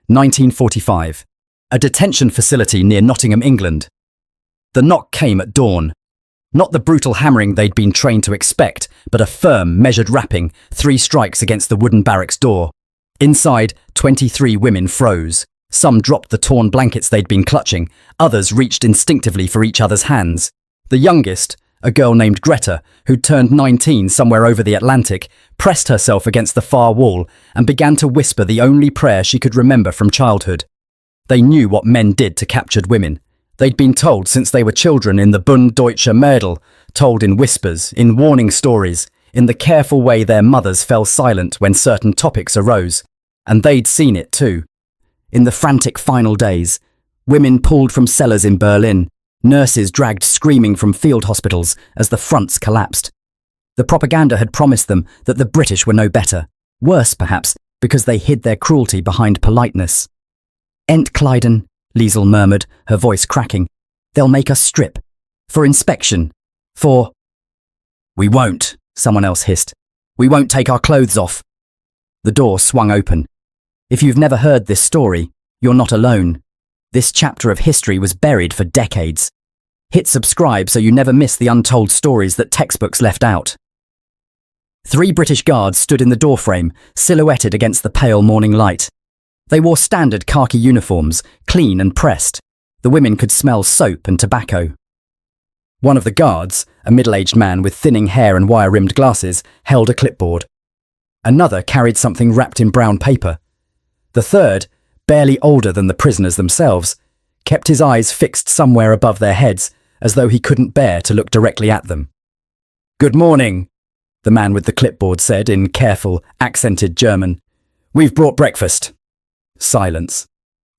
1945. A detention facility near Nottingham, England. The knock came at dawn. Not the brutal hammering they'd been trained to expect, but a firm, measured rapping, 3 strikes against the wooden barracks door. Inside, 23 women froze. Some dropped the torn blankets they'd been clutching, others reached instinctively for each other's hands. The youngest, a girl named Greta, who'd turned 19 somewhere over the Atlantic, pressed herself against the far wall and began to whisper the only prayer she could remember from childhood. They knew what men did to captured women. They'd been told since they were children in the Bund Deutsche Mädel, told in whispers, in warning stories, in the careful way their mothers fell silent when certain topics arose. And they'd seen it too. In the frantic final days, women pulled from cellars in Berlin, nurses dragged screaming from field hospitals as the fronts collapsed. The propaganda had promised them that the British were no better, worse perhaps, because they hid their cruelty behind politeness. "Entkleiden," Liesel murmured, her voice cracking. "They'll make us strip. For inspection. For—" "We won't," someone else hissed. "We won't take our clothes off." The door swung open. If you've never heard this story, you're not alone. This chapter of history was buried for decades. Hit subscribe so you never miss the untold stories that textbooks left out. 3 British guards stood in the doorframe, silhouetted against the pale morning light. They wore standard khaki uniforms, clean and pressed. The women could smell soap and tobacco. One of the guards, a middle-aged man with thinning hair and wire-rimmed glasses, held a clipboard. Another carried something wrapped in brown paper. The third, barely older than the prisoners themselves, kept his eyes fixed somewhere above their heads, as though he couldn't bear to look directly at them. "Good morning," the man with the clipboard said in careful, accented German. "We've brought breakfast." Silence.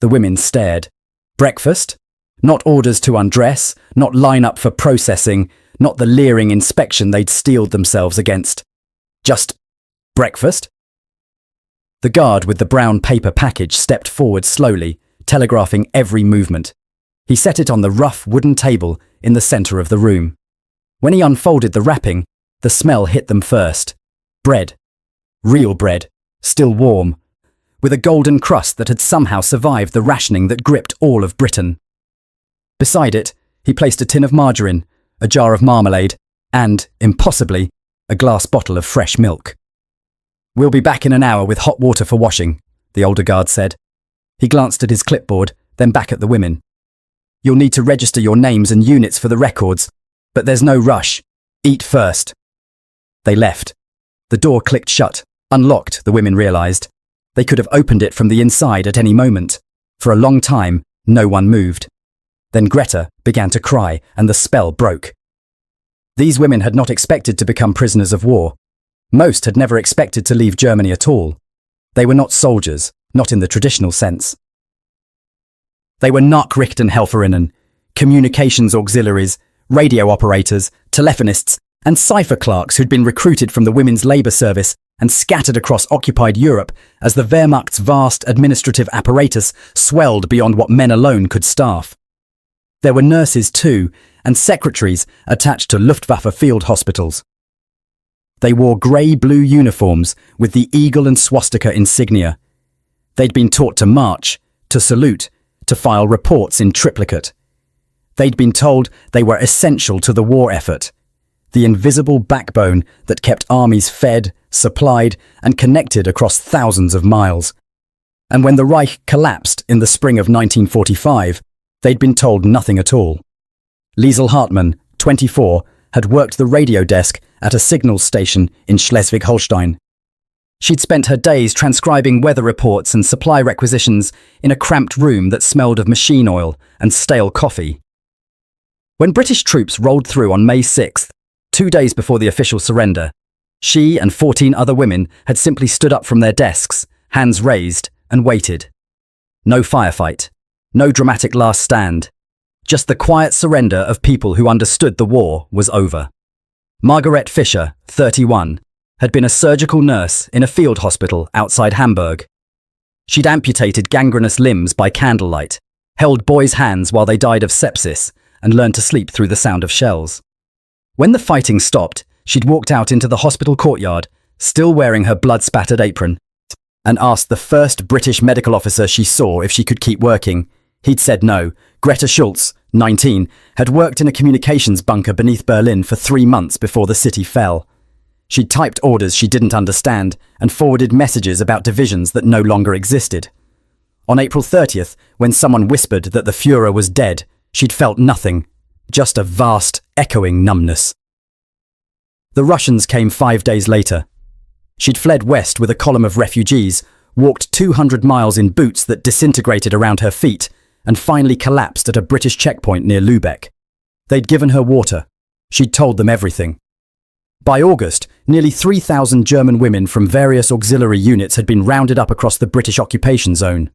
The women stared. Breakfast? Not orders to undress, not line up for processing, not the leering inspection they'd steeled themselves against. Just breakfast? The guard with the brown paper package stepped forward slowly, telegraphing every movement. He set it on the rough wooden table in the center of the room. When he unfolded the wrapping, the smell hit them first. Bread. Real bread. Still warm. With a golden crust that had somehow survived the rationing that gripped all of Britain. Beside it, he placed a tin of margarine, a jar of marmalade, and, impossibly, a glass bottle of fresh milk. "We'll be back in an hour with hot water for washing," the older guard said. He glanced at his clipboard, then back at the women. "You'll need to register your names and units for the records, but there's no rush. Eat first." They left. The door clicked shut, unlocked, the women realized. They could have opened it from the inside at any moment. For a long time, no one moved. Then Greta began to cry, and the spell broke. These women had not expected to become prisoners of war. Most had never expected to leave Germany at all. They were not soldiers, not in the traditional sense. They were Nachrichtenhelferinnen, communications auxiliaries, radio operators, telephonists, and cipher clerks who'd been recruited from the Women's Labour Service and scattered across occupied Europe as the Wehrmacht's vast administrative apparatus swelled beyond what men alone could staff. There were nurses too, and secretaries attached to Luftwaffe field hospitals. They wore grey-blue uniforms with the eagle and swastika insignia. They'd been taught to march, to salute, to file reports in triplicate. They'd been told they were essential to the war effort, the invisible backbone that kept armies fed, supplied, and connected across thousands of miles. And when the Reich collapsed in the spring of 1945, they'd been told nothing at all. Liesel Hartmann, 24, had worked the radio desk at a signals station in Schleswig-Holstein. She'd spent her days transcribing weather reports and supply requisitions in a cramped room that smelled of machine oil and stale coffee. When British troops rolled through on May 6th, 2 days before the official surrender, she and 14 other women had simply stood up from their desks, hands raised, and waited. No firefight, no dramatic last stand, just the quiet surrender of people who understood the war was over. Margaret Fischer, 31, had been a surgical nurse in a field hospital outside Hamburg. She'd amputated gangrenous limbs by candlelight, held boys' hands while they died of sepsis, and learned to sleep through the sound of shells. When the fighting stopped, she'd walked out into the hospital courtyard, still wearing her blood-spattered apron, and asked the first British medical officer she saw if she could keep working. He'd said no. Greta Schultz, 19, had worked in a communications bunker beneath Berlin for 3 months before the city fell. She'd typed orders she didn't understand and forwarded messages about divisions that no longer existed. On April 30th, when someone whispered that the Führer was dead, she'd felt nothing, just a vast, echoing numbness. The Russians came 5 days later. She'd fled west with a column of refugees, walked 200 miles in boots that disintegrated around her feet, and finally collapsed at a British checkpoint near Lübeck. They'd given her water. She'd told them everything. By August, nearly 3,000 German women from various auxiliary units had been rounded up across the British occupation zone.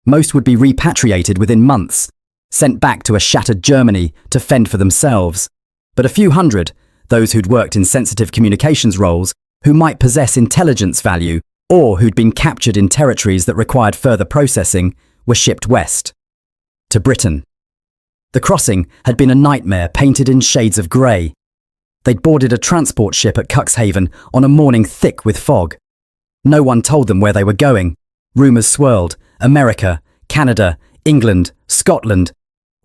Most would be repatriated within months, sent back to a shattered Germany to fend for themselves. But a few hundred, those who'd worked in sensitive communications roles, who might possess intelligence value, or who'd been captured in territories that required further processing, were shipped west. To Britain. The crossing had been a nightmare painted in shades of grey. They'd boarded a transport ship at Cuxhaven on a morning thick with fog. No one told them where they were going. Rumours swirled. America, Canada, England, Scotland,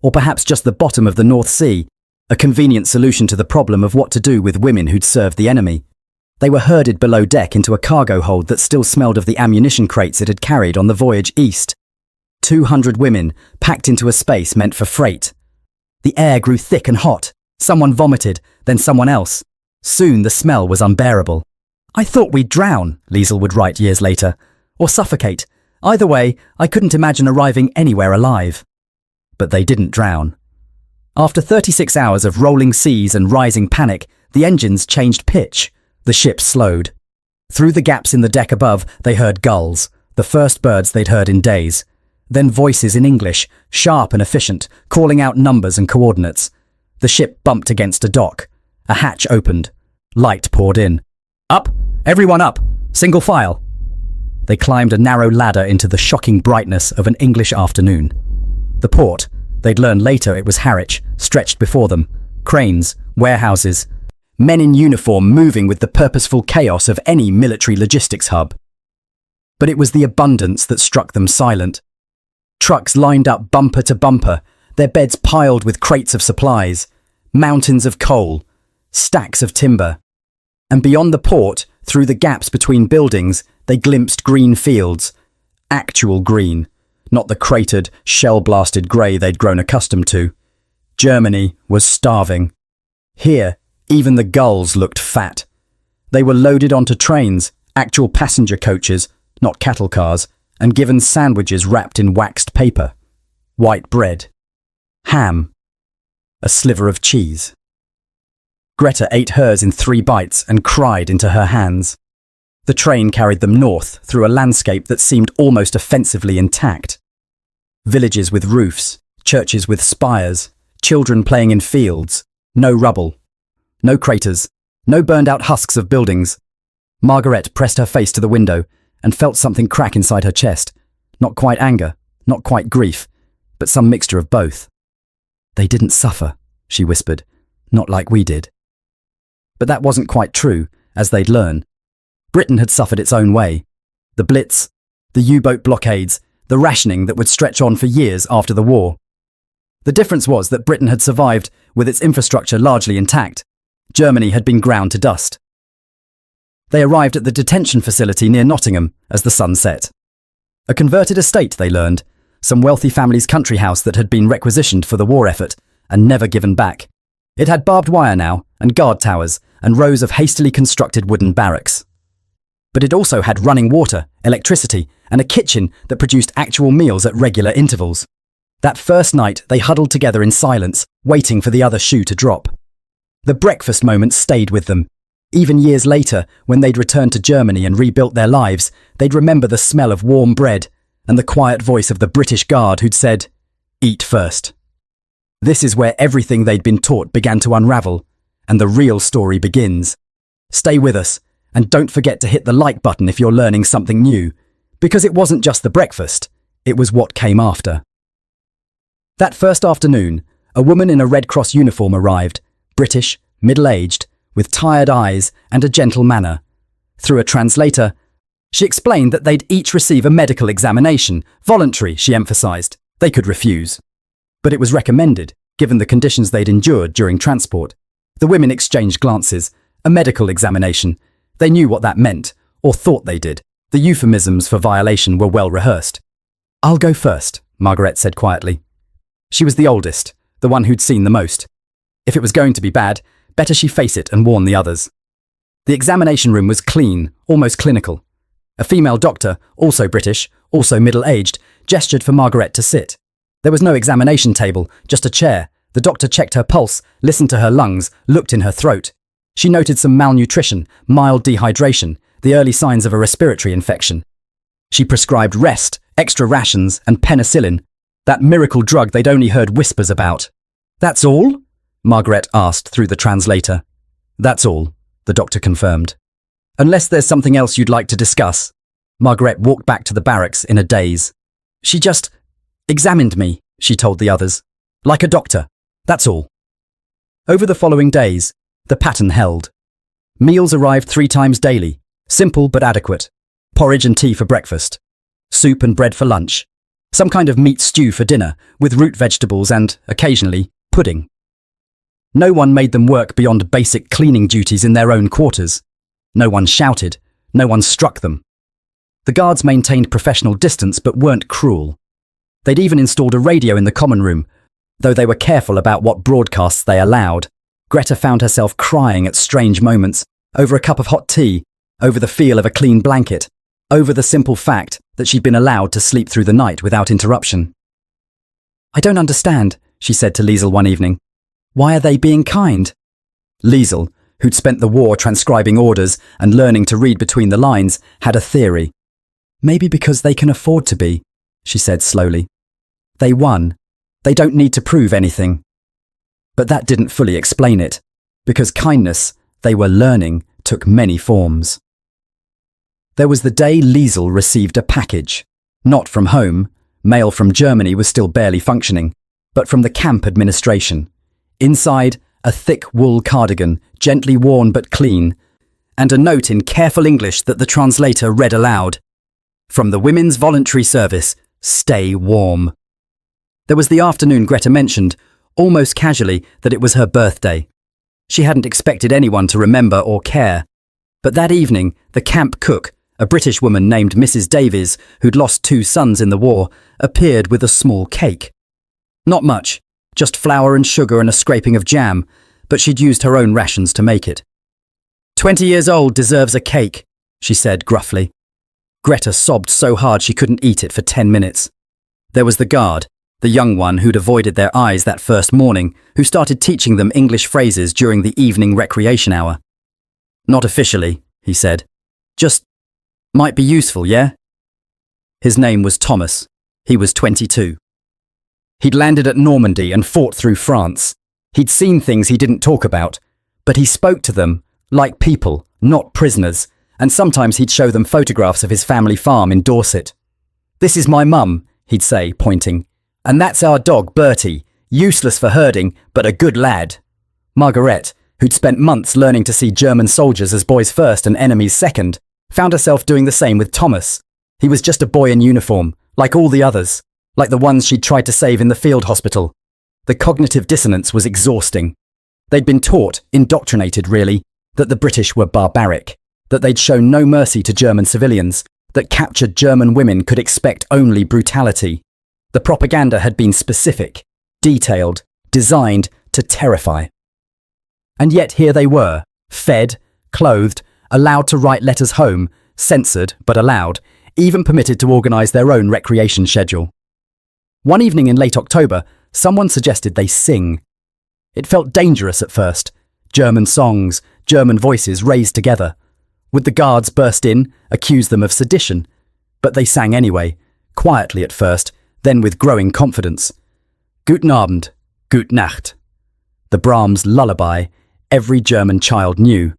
or perhaps just the bottom of the North Sea, a convenient solution to the problem of what to do with women who'd served the enemy. They were herded below deck into a cargo hold that still smelled of the ammunition crates it had carried on the voyage east. 200 women packed into a space meant for freight. The air grew thick and hot. Someone vomited, then someone else. Soon the smell was unbearable. "I thought we'd drown," Liesl would write years later, "or suffocate. Either way, I couldn't imagine arriving anywhere alive." But they didn't drown. After 36 hours of rolling seas and rising panic, the engines changed pitch. The ship slowed. Through the gaps in the deck above, they heard gulls, the first birds they'd heard in days. Then voices in English, sharp and efficient, calling out numbers and coordinates. The ship bumped against a dock. A hatch opened. Light poured in. "Up! Everyone up! Single file!" They climbed a narrow ladder into the shocking brightness of an English afternoon. The port, they'd learn later it was Harwich, stretched before them. Cranes, warehouses, men in uniform moving with the purposeful chaos of any military logistics hub. But it was the abundance that struck them silent. Trucks lined up bumper to bumper, their beds piled with crates of supplies, mountains of coal, stacks of timber. And beyond the port, through the gaps between buildings, they glimpsed green fields. Actual green, not the cratered, shell-blasted grey they'd grown accustomed to. Germany was starving. Here, even the gulls looked fat. They were loaded onto trains, actual passenger coaches, not cattle cars, and given sandwiches wrapped in waxed paper. White bread. Ham. A sliver of cheese. Greta ate hers in 3 bites and cried into her hands. The train carried them north through a landscape that seemed almost offensively intact. Villages with roofs, churches with spires, children playing in fields, no rubble, no craters, no burned-out husks of buildings. Margaret pressed her face to the window and felt something crack inside her chest. Not quite anger, not quite grief, but some mixture of both. "They didn't suffer," she whispered, "not like we did." But that wasn't quite true, as they'd learn. Britain had suffered its own way. The Blitz, the U-boat blockades, the rationing that would stretch on for years after the war. The difference was that Britain had survived with its infrastructure largely intact. Germany had been ground to dust. They arrived at the detention facility near Nottingham as the sun set. A converted estate, they learned, some wealthy family's country house that had been requisitioned for the war effort and never given back. It had barbed wire now, and guard towers, and rows of hastily constructed wooden barracks. But it also had running water, electricity, and a kitchen that produced actual meals at regular intervals. That first night, they huddled together in silence, waiting for the other shoe to drop. The breakfast moment stayed with them. Even years later, when they'd returned to Germany and rebuilt their lives, they'd remember the smell of warm bread and the quiet voice of the British guard who'd said, "Eat first." This is where everything they'd been taught began to unravel, and the real story begins. Stay with us, and don't forget to hit the like button if you're learning something new, because it wasn't just the breakfast, it was what came after. That first afternoon, a woman in a Red Cross uniform arrived, British, middle-aged, with tired eyes and a gentle manner. Through a translator, She explained that they'd each receive a medical examination, voluntary, she emphasised. They could refuse. But it was recommended, given the conditions they'd endured during transport. The women exchanged glances. A medical examination. They knew what that meant, or thought they did. The euphemisms for violation were well rehearsed. "I'll go first," Margaret said quietly. She was the oldest, the one who'd seen the most. If it was going to be bad, better she face it and warn the others. The examination room was clean, almost clinical. A female doctor, also British, also middle-aged, gestured for Margaret to sit. There was no examination table, just a chair. The doctor checked her pulse, listened to her lungs, looked in her throat. She noted some malnutrition, mild dehydration, the early signs of a respiratory infection. She prescribed rest, extra rations, and penicillin, that miracle drug they'd only heard whispers about. "That's all?" Margaret asked through the translator. "That's all," the doctor confirmed. "Unless there's something else you'd like to discuss." Margaret walked back to the barracks in a daze. "She just examined me," she told the others. "Like a doctor. That's all." Over the following days, the pattern held. Meals arrived 3 times daily, simple but adequate. Porridge and tea for breakfast. Soup and bread for lunch. Some kind of meat stew for dinner, with root vegetables and, occasionally, pudding. No one made them work beyond basic cleaning duties in their own quarters. No one shouted. No one struck them. The guards maintained professional distance but weren't cruel. They'd even installed a radio in the common room, though they were careful about what broadcasts they allowed. Greta found herself crying at strange moments, over a cup of hot tea, over the feel of a clean blanket, over the simple fact that she'd been allowed to sleep through the night without interruption. "I don't understand," she said to Liesel one evening. "Why are they being kind?" Liesel, who'd spent the war transcribing orders and learning to read between the lines, had a theory. "Maybe because they can afford to be," she said slowly. "They won. They don't need to prove anything." But that didn't fully explain it, because kindness, they were learning, took many forms. There was the day Liesel received a package. Not from home, mail from Germany was still barely functioning, but from the camp administration. Inside, a thick wool cardigan, gently worn but clean, and a note in careful English that the translator read aloud. "From the Women's Voluntary Service, stay warm." There was the afternoon Greta mentioned, almost casually, that it was her birthday. She hadn't expected anyone to remember or care. But that evening, the camp cook, a British woman named Mrs. Davies, who'd lost 2 sons in the war, appeared with a small cake. Not much, just flour and sugar and a scraping of jam, but she'd used her own rations to make it. 20 years old deserves a cake," she said gruffly. Greta sobbed so hard she couldn't eat it for 10 minutes. There was the guard, the young one who'd avoided their eyes that first morning, who started teaching them English phrases during the evening recreation hour. "Not officially," he said. "Just might be useful, yeah?" His name was Thomas. He was 22. He'd landed at Normandy and fought through France. He'd seen things he didn't talk about, but he spoke to them like people, not prisoners, and sometimes he'd show them photographs of his family farm in Dorset. "This is my mum," he'd say, pointing. "And that's our dog, Bertie, useless for herding, but a good lad." Margaret, who'd spent months learning to see German soldiers as boys first and enemies second, found herself doing the same with Thomas. He was just a boy in uniform, like all the others, like the ones she'd tried to save in the field hospital. The cognitive dissonance was exhausting. They'd been taught, indoctrinated really, that the British were barbaric, that they'd shown no mercy to German civilians, that captured German women could expect only brutality. The propaganda had been specific, detailed, designed to terrify. And yet here they were, fed, clothed, allowed to write letters home, censored but allowed, even permitted to organise their own recreation schedule. One evening in late October, someone suggested they sing. It felt dangerous at first. German songs, German voices raised together. Would the guards burst in, accuse them of sedition? But they sang anyway, quietly at first, then with growing confidence. Guten Abend, Gut Nacht. The Brahms lullaby every German child knew.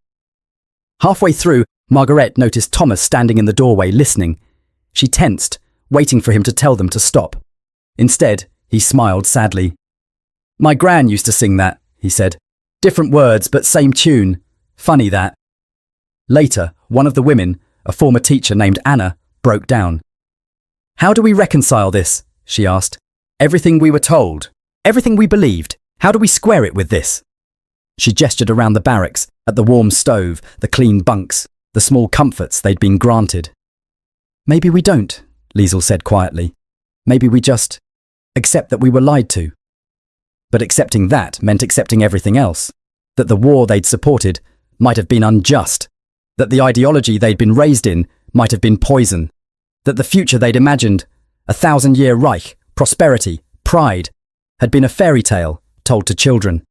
Halfway through, Margaret noticed Thomas standing in the doorway listening. She tensed, waiting for him to tell them to stop. Instead, he smiled sadly. "My gran used to sing that," he said. "Different words, but same tune. Funny that." Later, one of the women, a former teacher named Anna, broke down. "How do we reconcile this?" she asked. "Everything we were told, everything we believed, how do we square it with this?" She gestured around the barracks, at the warm stove, the clean bunks, the small comforts they'd been granted. "Maybe we don't," Liesl said quietly. "Maybe we just accept that we were lied to." But accepting that meant accepting everything else. That the war they'd supported might have been unjust. That the ideology they'd been raised in might have been poison. That the future they'd imagined, a 1,000-year Reich, prosperity, pride, had been a fairy tale told to children.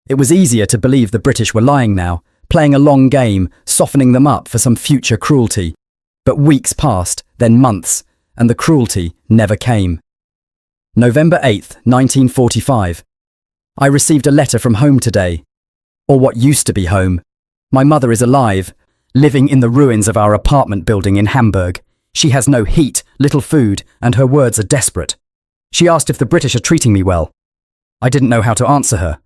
It was easier to believe the British were lying now, playing a long game, softening them up for some future cruelty. But weeks passed, then months, and the cruelty never came. November 8th, 1945. I received a letter from home today. Or what used to be home. My mother is alive, living in the ruins of our apartment building in Hamburg. She has no heat, little food, and her words are desperate. She asked if the British are treating me well. I didn't know how to answer her.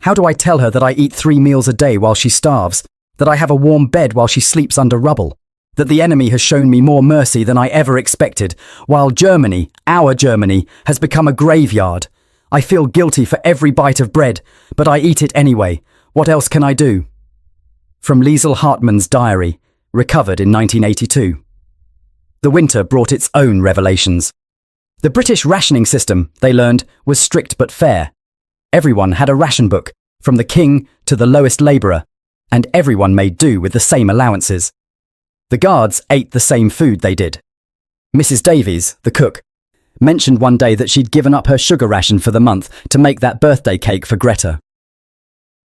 How do I tell her that I eat 3 meals a day while she starves, that I have a warm bed while she sleeps under rubble, that the enemy has shown me more mercy than I ever expected, while Germany, our Germany, has become a graveyard? I feel guilty for every bite of bread, but I eat it anyway. What else can I do? From Liesl Hartmann's diary, recovered in 1982. The winter brought its own revelations. The British rationing system, they learned, was strict but fair. Everyone had a ration book, from the king to the lowest labourer, and everyone made do with the same allowances. The guards ate the same food they did. Mrs. Davies, the cook, mentioned one day that she'd given up her sugar ration for the month to make that birthday cake for Greta.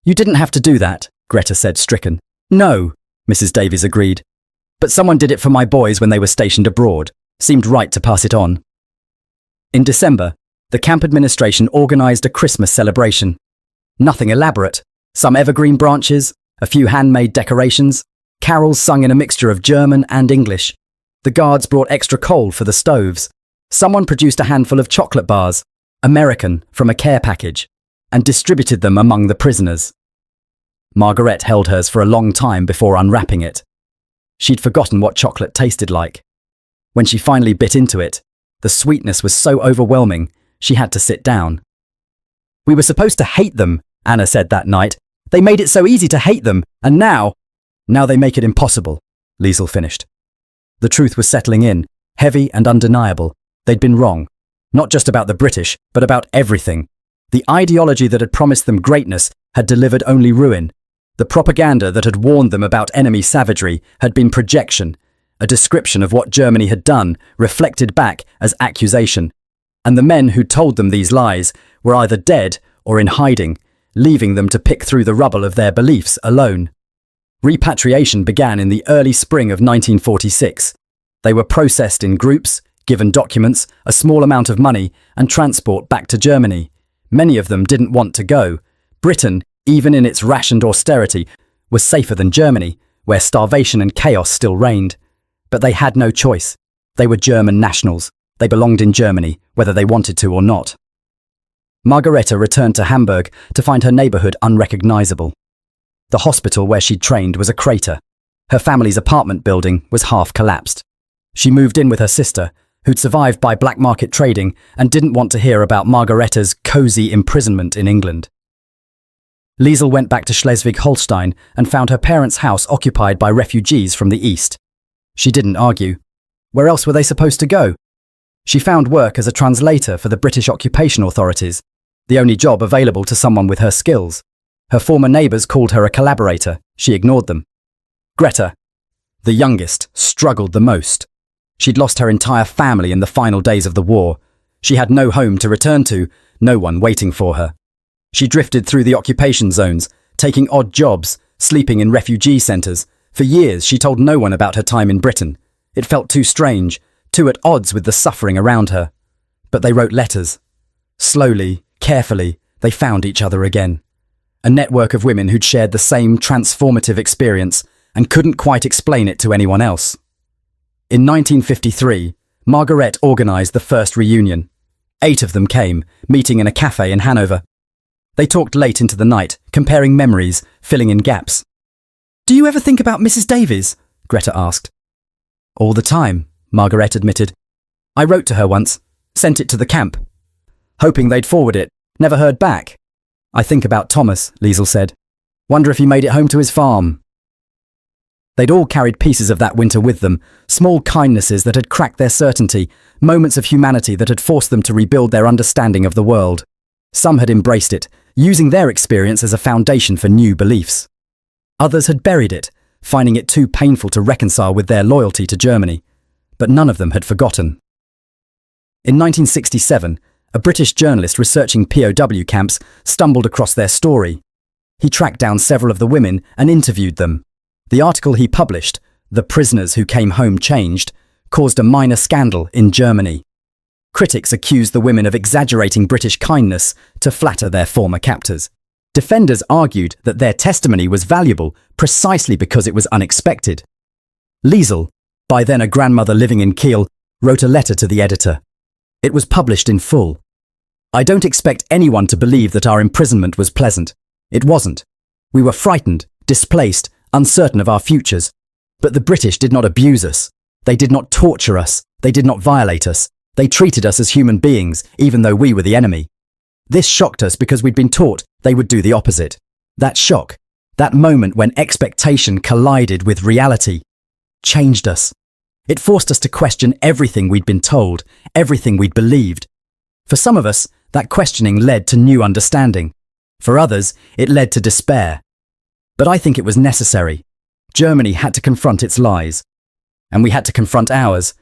"You didn't have to do that," Greta said, stricken. "No," Mrs. Davies agreed. "But someone did it for my boys when they were stationed abroad. Seemed right to pass it on." In December, the camp administration organised a Christmas celebration. Nothing elaborate. Some evergreen branches, a few handmade decorations, carols sung in a mixture of German and English. The guards brought extra coal for the stoves. Someone produced a handful of chocolate bars, American, from a care package, and distributed them among the prisoners. Margaret held hers for a long time before unwrapping it. She'd forgotten what chocolate tasted like. When she finally bit into it, the sweetness was so overwhelming, she had to sit down. "We were supposed to hate them," Anna said that night. "They made it so easy to hate them, and now they make it impossible," Liesl finished. The truth was settling in, heavy and undeniable. They'd been wrong. Not just about the British, but about everything. The ideology that had promised them greatness had delivered only ruin. The propaganda that had warned them about enemy savagery had been projection, a description of what Germany had done, reflected back as accusation. And the men who told them these lies were either dead or in hiding, leaving them to pick through the rubble of their beliefs alone. Repatriation began in the early spring of 1946. They were processed in groups, given documents, a small amount of money, and transport back to Germany. Many of them didn't want to go. Britain, even in its rationed austerity, was safer than Germany, where starvation and chaos still reigned. But they had no choice. They were German nationals. They belonged in Germany, whether they wanted to or not. Margareta returned to Hamburg to find her neighbourhood unrecognisable. The hospital where she'd trained was a crater. Her family's apartment building was half collapsed. She moved in with her sister, who'd survived by black market trading and didn't want to hear about Margareta's cosy imprisonment in England. Liesl went back to Schleswig-Holstein and found her parents' house occupied by refugees from the east. She didn't argue. Where else were they supposed to go? She found work as a translator for the British occupation authorities, the only job available to someone with her skills. Her former neighbours called her a collaborator. She ignored them. Greta, the youngest, struggled the most. She'd lost her entire family in the final days of the war. She had no home to return to, no one waiting for her. She drifted through the occupation zones, taking odd jobs, sleeping in refugee centres. For years, she told no one about her time in Britain. It felt too strange, too at odds with the suffering around her. But they wrote letters. Slowly, carefully, they found each other again. A network of women who'd shared the same transformative experience and couldn't quite explain it to anyone else. In 1953, Margaret organised the first reunion. 8 of them came, meeting in a cafe in Hanover. They talked late into the night, comparing memories, filling in gaps. "Do you ever think about Mrs. Davies?" Greta asked. All the time, Margaret admitted. I wrote to her once, sent it to the camp, hoping they'd forward it, never heard back. I think about Thomas, Liesl said. Wonder if he made it home to his farm. They'd all carried pieces of that winter with them, small kindnesses that had cracked their certainty, moments of humanity that had forced them to rebuild their understanding of the world. Some had embraced it, using their experience as a foundation for new beliefs. Others had buried it, finding it too painful to reconcile with their loyalty to Germany. But none of them had forgotten. In 1967, a British journalist researching POW camps stumbled across their story. He tracked down several of the women and interviewed them. The article he published, "The Prisoners Who Came Home Changed," caused a minor scandal in Germany. Critics accused the women of exaggerating British kindness to flatter their former captors. Defenders argued that their testimony was valuable precisely because it was unexpected. Liesl, by then a grandmother living in Kiel, wrote a letter to the editor. It was published in full. I don't expect anyone to believe that our imprisonment was pleasant. It wasn't. We were frightened, displaced, uncertain of our futures. But the British did not abuse us. They did not torture us. They did not violate us. They treated us as human beings, even though we were the enemy. This shocked us because we'd been taught they would do the opposite. That shock, that moment when expectation collided with reality, changed us. It forced us to question everything we'd been told, everything we'd believed. For some of us, that questioning led to new understanding. For others, it led to despair. But I think it was necessary. Germany had to confront its lies. And we had to confront ours.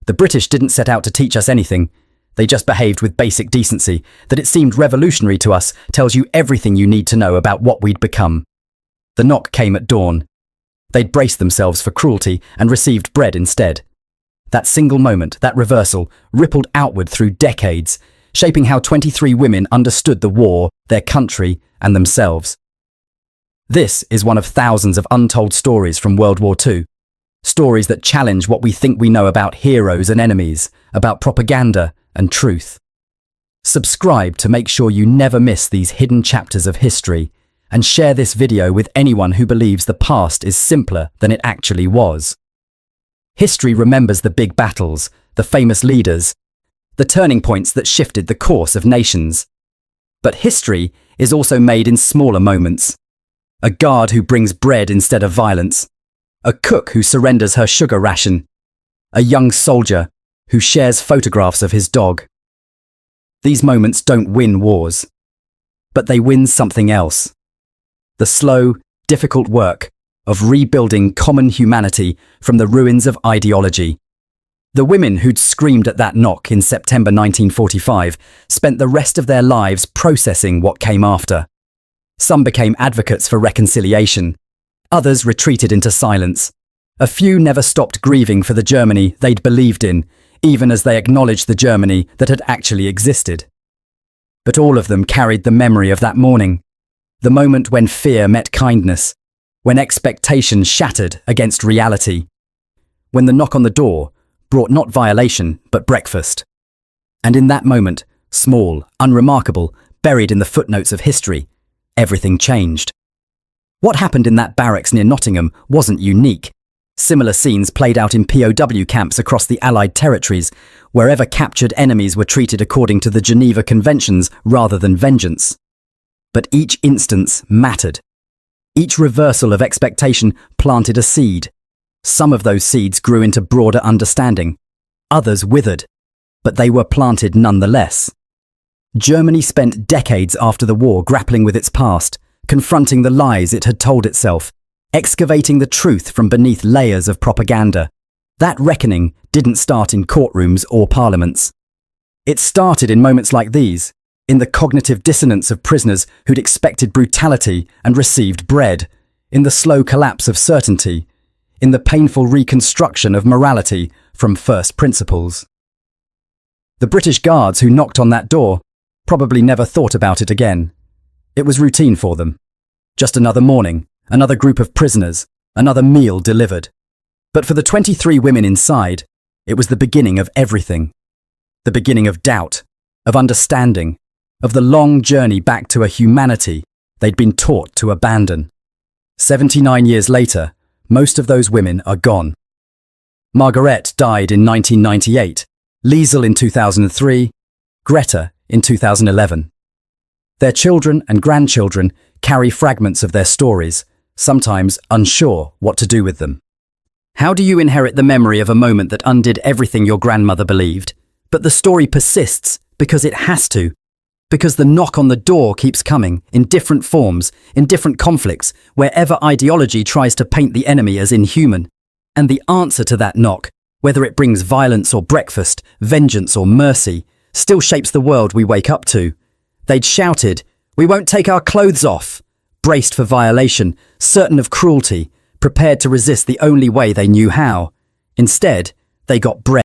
The British didn't set out to teach us anything. They just behaved with basic decency. That it seemed revolutionary to us tells you everything you need to know about what we'd become. The knock came at dawn. They'd braced themselves for cruelty and received bread instead. That single moment, that reversal, rippled outward through decades, shaping how 23 women understood the war, their country, and themselves. This is one of thousands of untold stories from World War II. Stories that challenge what we think we know about heroes and enemies, about propaganda and truth. Subscribe to make sure you never miss these hidden chapters of history, and share this video with anyone who believes the past is simpler than it actually was. History remembers the big battles, the famous leaders, the turning points that shifted the course of nations. But history is also made in smaller moments. A guard who brings bread instead of violence. A cook who surrenders her sugar ration. A young soldier who shares photographs of his dog. These moments don't win wars, but they win something else. The slow, difficult work of rebuilding common humanity from the ruins of ideology. The women who'd screamed at that knock in September 1945 spent the rest of their lives processing what came after. Some became advocates for reconciliation. Others retreated into silence. A few never stopped grieving for the Germany they'd believed in, even as they acknowledged the Germany that had actually existed. But all of them carried the memory of that morning, the moment when fear met kindness, when expectation shattered against reality, when the knock on the door brought not violation but breakfast. And in that moment, small, unremarkable, buried in the footnotes of history, everything changed. What happened in that barracks near Nottingham wasn't unique. Similar scenes played out in POW camps across the Allied territories, wherever captured enemies were treated according to the Geneva Conventions rather than vengeance. But each instance mattered. Each reversal of expectation planted a seed. Some of those seeds grew into broader understanding. Others withered, but they were planted nonetheless. Germany spent decades after the war grappling with its past, confronting the lies it had told itself, excavating the truth from beneath layers of propaganda. That reckoning didn't start in courtrooms or parliaments. It started in moments like these, in the cognitive dissonance of prisoners who'd expected brutality and received bread, in the slow collapse of certainty, in the painful reconstruction of morality from first principles. The British guards who knocked on that door probably never thought about it again. It was routine for them. Just another morning, another group of prisoners, another meal delivered. But for the 23 women inside, it was the beginning of everything. The beginning of doubt, of understanding, of the long journey back to a humanity they'd been taught to abandon. 79 years later, most of those women are gone. Margaret died in 1998, Liesel in 2003, Greta in 2011. Their children and grandchildren carry fragments of their stories, sometimes unsure what to do with them. How do you inherit the memory of a moment that undid everything your grandmother believed, but the story persists because it has to? Because the knock on the door keeps coming, in different forms, in different conflicts, wherever ideology tries to paint the enemy as inhuman. And the answer to that knock, whether it brings violence or breakfast, vengeance or mercy, still shapes the world we wake up to. They'd shouted, "We won't take our clothes off," braced for violation, certain of cruelty, prepared to resist the only way they knew how. Instead, they got bread.